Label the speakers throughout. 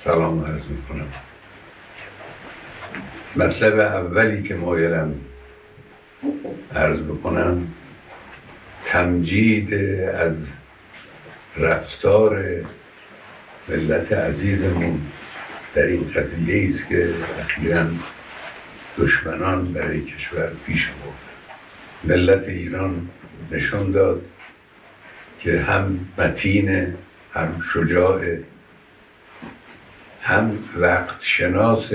Speaker 1: سلام عرض میکنم. مطلب اولی که مایلم عرض بکنم تمجید از رفتار ملت عزیزمون در این قضیه است که اخیراً دشمنان برای کشور پیش برد. ملت ایران نشان داد که هم متین، هم شجاع، هم وقت شناس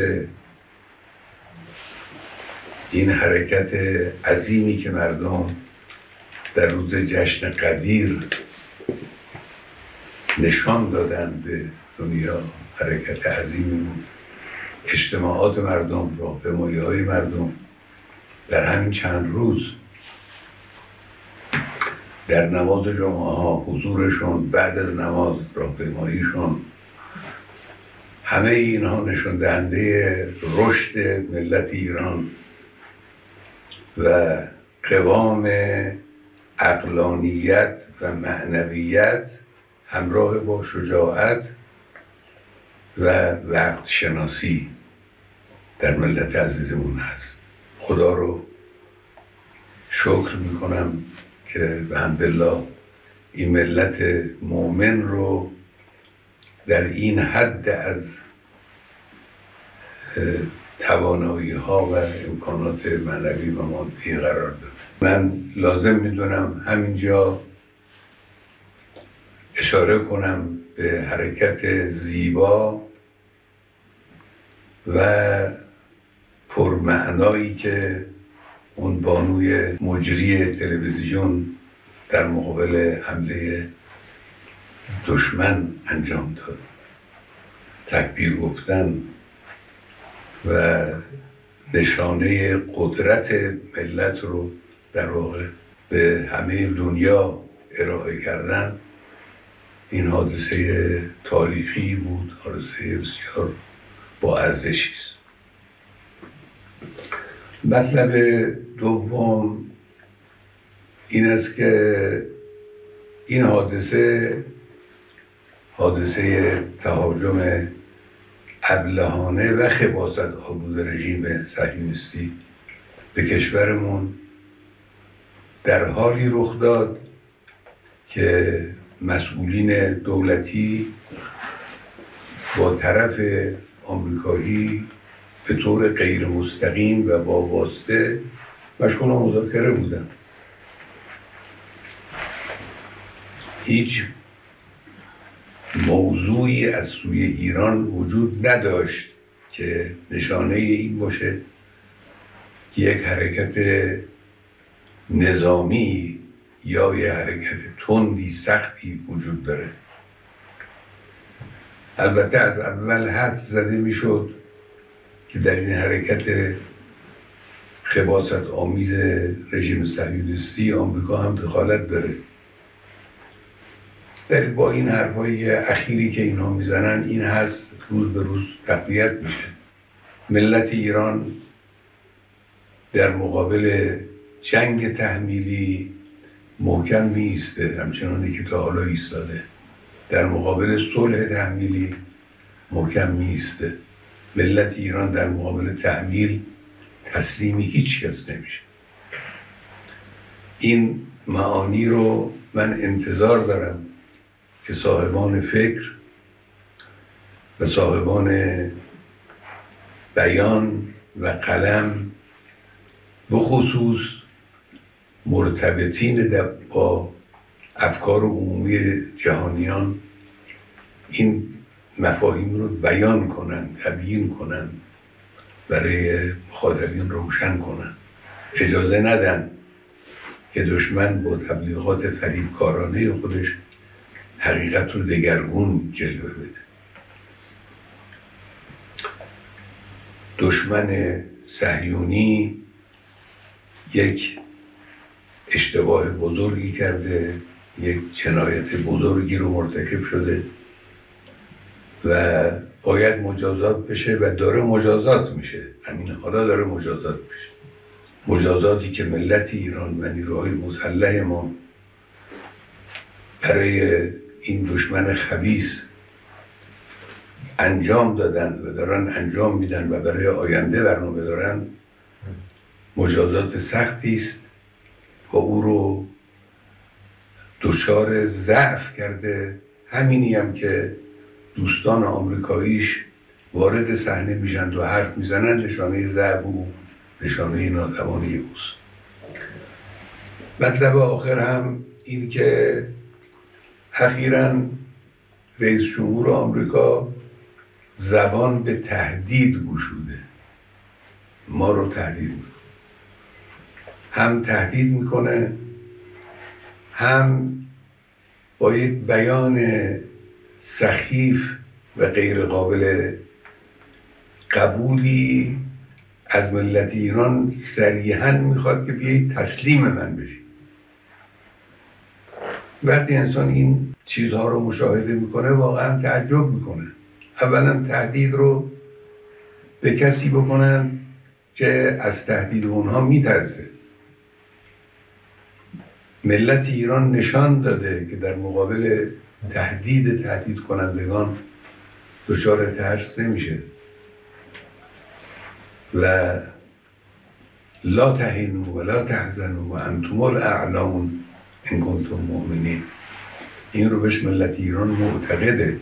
Speaker 1: این حرکت عظیمی که مردم در روز جشن قدیر نشان دادن به دنیا. حرکت عظیمی بود، اجتماعات مردم، راهپیمایی‌های مردم در همین چند روز، در نماز جمعه ها حضورشون، بعد از نماز راهپیماییشون، همه اینها نشان دهنده رشد ملت ایران و قوام عقلانیت و معنویت همراه با شجاعت و وقت شناسی در ملت عزیزمون هست. خدا رو شکر میکنم که الحمدلله این ملت مؤمن رو در این حد از توانایی ها و امکانات معنوی و مادی قرار داده. من لازم میدونم همینجا اشاره کنم به حرکت زیبا و پرمعنایی که اون بانوی مجری تلویزیون در مقابل حمله دشمن انجام داد. تکبیر گفتن و نشانه قدرت ملت رو در واقع به همه دنیا ارائه کردن، این حادثه تاریخی بود، حادثه بسیار با ارزشی است. مطلب دوم این است که این حادثه تهاجم ابلهانه و خباثت آلود رژیم صهیونیستی به کشورمون در حالی رخ داد که مسئولین دولتی با طرف آمریکایی به طور غیر مستقیم و با واسطه مشغول مذاکره بودن. هیچ موضوعی از سوی ایران وجود نداشت که نشانه این باشه که یک حرکت نظامی یا یک حرکت تندی سختی وجود داره. البته از اول حد زده میشد که در این حرکت خباثت آمیز رژیم صهیونیستی آمریکا هم دخالت داره. با این حرفای اخیری که اینها میزنن این هست روز به روز تقویت میشه. ملت ایران در مقابل جنگ تحمیلی محکم میسته، همچنانی که تا حالا ایستاده. در مقابل صلح تحمیلی محکم میسته. ملت ایران در مقابل تحمیل تسلیمی هیچ کس نمیشه. این معانی رو من انتظار دارم که صاحبان فکر و صاحبان بیان و قلم، بخصوص مرتبطین با افکار عمومی جهانیان، این مفاهیم رو بیان کنن، تبیین کنن، برای مخاطبین روشن کنن. اجازه ندن که دشمن با تبلیغات فریبکارانه خودش حقیقت رو دگرگون جلوه بده. دشمن صهیونی یک اشتباه بزرگی کرده، یک جنایت بزرگی رو مرتکب شده و باید مجازات بشه و داره مجازات میشه. همین حالا داره مجازات میشه. مجازاتی که ملت ایران و نیروهای مسلح ما برای این دشمن خبیث انجام دادن و دارن انجام میدن و برای آینده برنامه دارن مجازات سختی است و او رو دچار ضعف کرده. همینی هم که دوستان آمریکاییش وارد صحنه میشن و حرف میزنن نشانه ضعف و نشانه ناتوانی اوست. مطلب آخر هم این که اخیراً رئیس جمهور آمریکا زبان به تهدید گشوده، ما رو تهدید میکنه، هم تهدید میکنه هم با یک بیان سخیف و غیر قابل قبولی از ملت ایران صریحاً میخواد که بیایید تسلیم من بشید. وقتی انسان این چیزها رو مشاهده میکنه واقعا تعجب میکنه. اولا تهدید رو به کسی بکنن که از تهدید اونها میترسه. ملت ایران نشان داده که در مقابل تهدید کنندگان دچار ترس نمیشه و لا تهینوا ولا تحزنوا و انتم الاعلون ان کنتم مؤمنین. این رو بهش ملت ایران معتقده.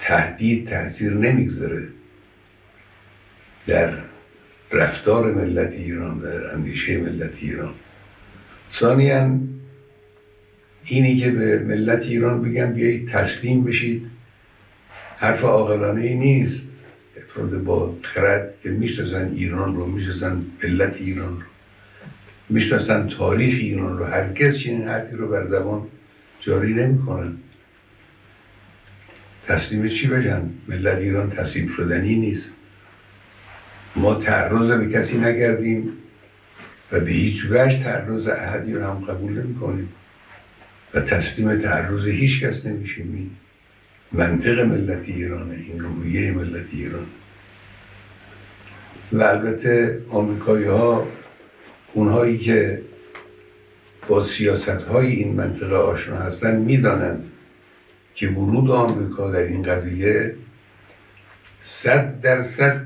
Speaker 1: تهدید تأثیر نمیگذاره در رفتار ملت ایران، در اندیشه ملت ایران. ثانیاً اینی که به ملت ایران بگن بیایید تسلیم بشید حرف عاقلانه ای نیست. افراد با خرد که میشناسن ایران رو، میشناسن ملت ایران رو، میشناسن تاریخ ایران رو، هرگز چنین حرفی رو بر زبان جاری نمیکنن. تسلیم چی بشن؟ ملت ایران تسلیم شدنی نیست. ما تعرض به کسی نکردیم و به هیچ وجه تعرض احدی رو هم قبول نمی کنیم و تسلیم تعرض هیچ کس نمیشیم. این منطق ملت ایرانه، این رویه ملت ایران. و البته آمریکایی ها، اونهایی که با سیاست های این منطقه آشنا هستن میدانند که ورود آمریکا در این قضیه 100%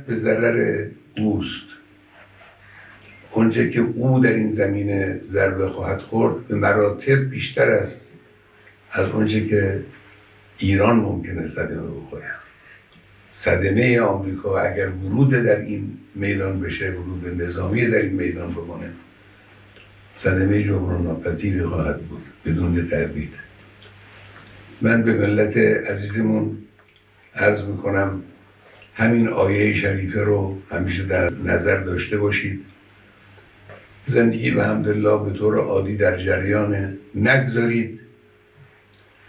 Speaker 1: به ضرر اوست. اونچه که او در این زمینه ضربه خواهد خورد به مراتب بیشتر است از اونچه که ایران ممکنه صدمه بخوره. صدمه آمریکا اگر ورود در این میدان بشه، ورود نظامی در این میدان بکنه، صدمه جبران ناپذیری خواهد بود بدون تردید. من به ملت عزیزمون عرض میکنم همین آیه شریفه رو همیشه در نظر داشته باشید. زندگی به حمدالله به طور عادی در جریانه. نگذارید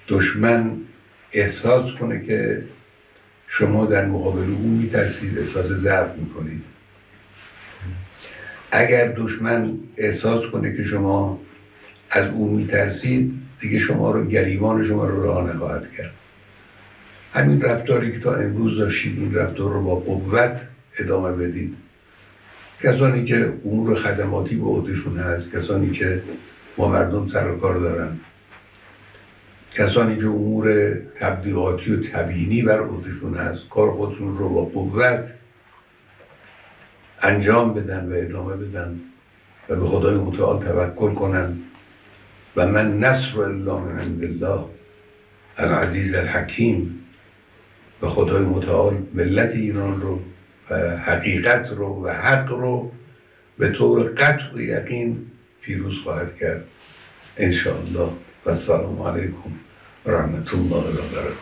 Speaker 1: دشمن احساس کنه که شما در مقابل او میترسید، احساس ضعف میکنید. اگر دشمن احساس کنه که شما از او میترسید، دیگه شما رو، گریبان شما رو رها نخواهد کرد. همین رفتاری که تا امروز داشتید، این رفتار رو با قوت ادامه بدید. کسانی که امور خدماتی به عهدهشون هست، کسانی که با مردم سر و کار دارن، کسانی که امور تبلیغاتی و تبیینی بر عهدهشون هست، کار خودشون رو با قوت انجام بدن و ادامه بدن و به خدای متعال توکل کنن. و من نصر الا من عند الله العزیز الحکیم. و خدای متعال ملت ایران رو و حقیقت رو و حق رو به طور قطع و یقین پیروز خواهد کرد انشاءالله. و السلام علیکم و رحمت الله و برکاته.